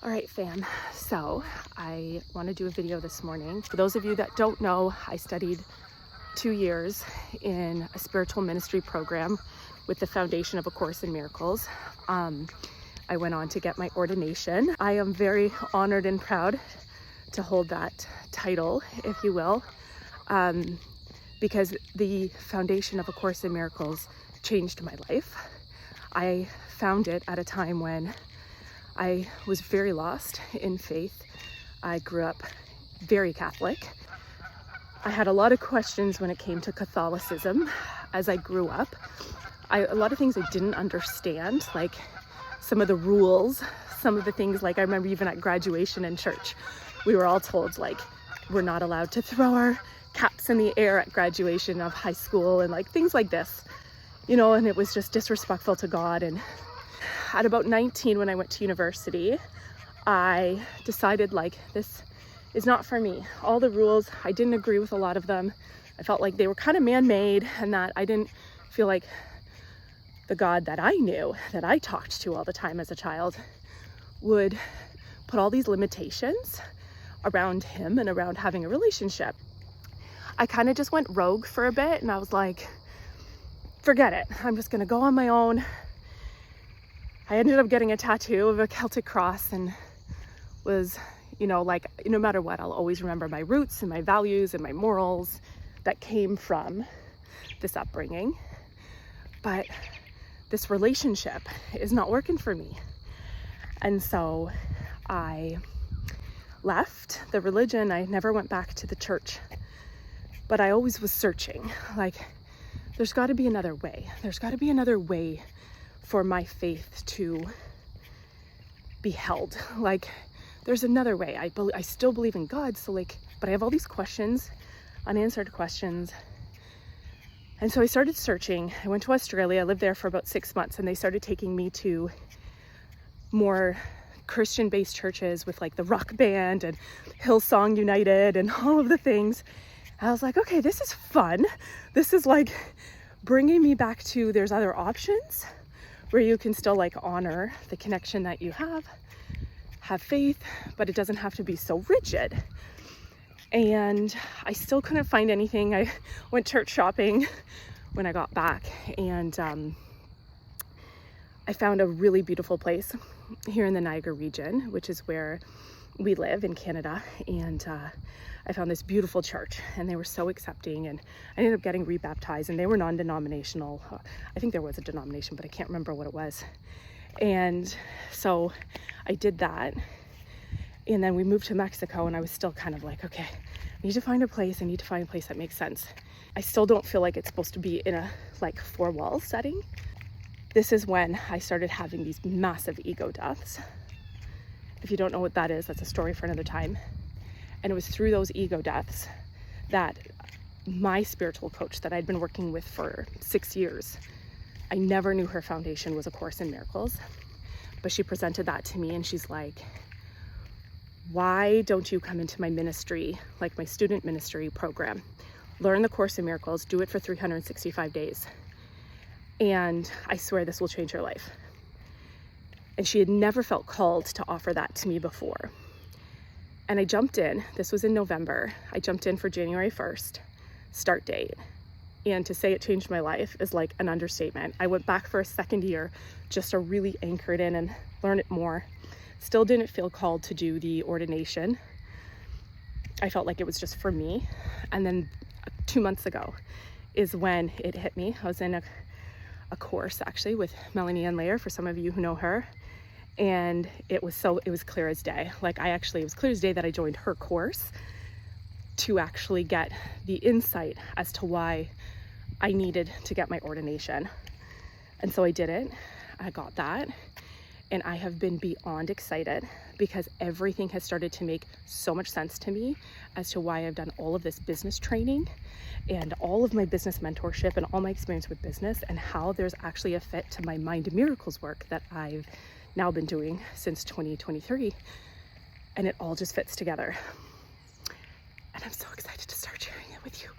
All right, fam. So I want to do a video this morning. For those of you that don't know, I studied 2 years in a spiritual ministry program with the Foundation of A Course in Miracles. I went on to get my ordination. I am very honored and proud to hold that title, if you will, because the Foundation of A Course in Miracles changed my life. I found it at a time when I was very lost in faith. I grew up very Catholic. I had a lot of questions when it came to Catholicism as I grew up. A lot of things I didn't understand, like some of the rules, some of the things, like I remember even at graduation in church, we were all told like we're not allowed to throw our caps in the air at graduation of high school and like things like this, you know, and it was just disrespectful to God. And at about 19, when I went to university, I decided like this is not for me. All the rules, I didn't agree with a lot of them. I felt like they were kind of man-made and that I didn't feel like the God that I knew, that I talked to all the time as a child, would put all these limitations around him and around having a relationship. I kind of just went rogue for a bit and I was like, forget it. I'm just gonna go on my own. I ended up getting a tattoo of a Celtic cross and was, you know, like, no matter what, I'll always remember my roots and my values and my morals that came from this upbringing. But this relationship is not working for me. And so I left the religion. I never went back to the church, but I always was searching. Like, there's got to be another way. There's got to be another way for my faith to be held. Like, there's another way. I still believe in God, so like, but I have all these questions, unanswered questions. And so I started searching. I went to Australia. I lived there for about 6 months, and they started taking me to more Christian-based churches with like the rock band and Hillsong United and all of the things. I was like, okay, this is fun. This is like bringing me back to there's other options where you can still like honor the connection that you have faith, but it doesn't have to be so rigid. And I still couldn't find anything. I went church shopping when I got back, and I found a really beautiful place here in the Niagara region, which is where we live in Canada. And I found this beautiful church, and they were so accepting, and I ended up getting rebaptized, and they were non-denominational. I think there was a denomination, but I can't remember what it was. And so I did that, and then we moved to Mexico, and I was still kind of like, okay, I need to find a place. I need to find a place that makes sense. I still don't feel like it's supposed to be in a like 4-wall setting. This is when I started having these massive ego deaths. If you don't know what that is, that's a story for another time. And it was through those ego deaths that my spiritual coach that I'd been working with for 6 years, I never knew her foundation was A Course in Miracles, but she presented that to me, and she's like, why don't you come into my ministry, like my student ministry program, learn the Course in Miracles, do it for 365 days. And I swear this will change your life. And she had never felt called to offer that to me before. And I jumped in. This was in November. I jumped in for January 1st, start date. And to say it changed my life is like an understatement. I went back for a second year just to really anchor it in and learn it more. Still didn't feel called to do the ordination. I felt like it was just for me. And then 2 months ago is when it hit me. I was in a course actually with Melanie Ann Layer, for some of you who know her. And it was clear as day. Like it was clear as day that I joined her course to actually get the insight as to why I needed to get my ordination. And so I did it. I got that. And I have been beyond excited because everything has started to make so much sense to me as to why I've done all of this business training and all of my business mentorship and all my experience with business, and how there's actually a fit to my Mind Miracles work that I've now been doing since 2023. And it all just fits together. And I'm so excited to start sharing it with you.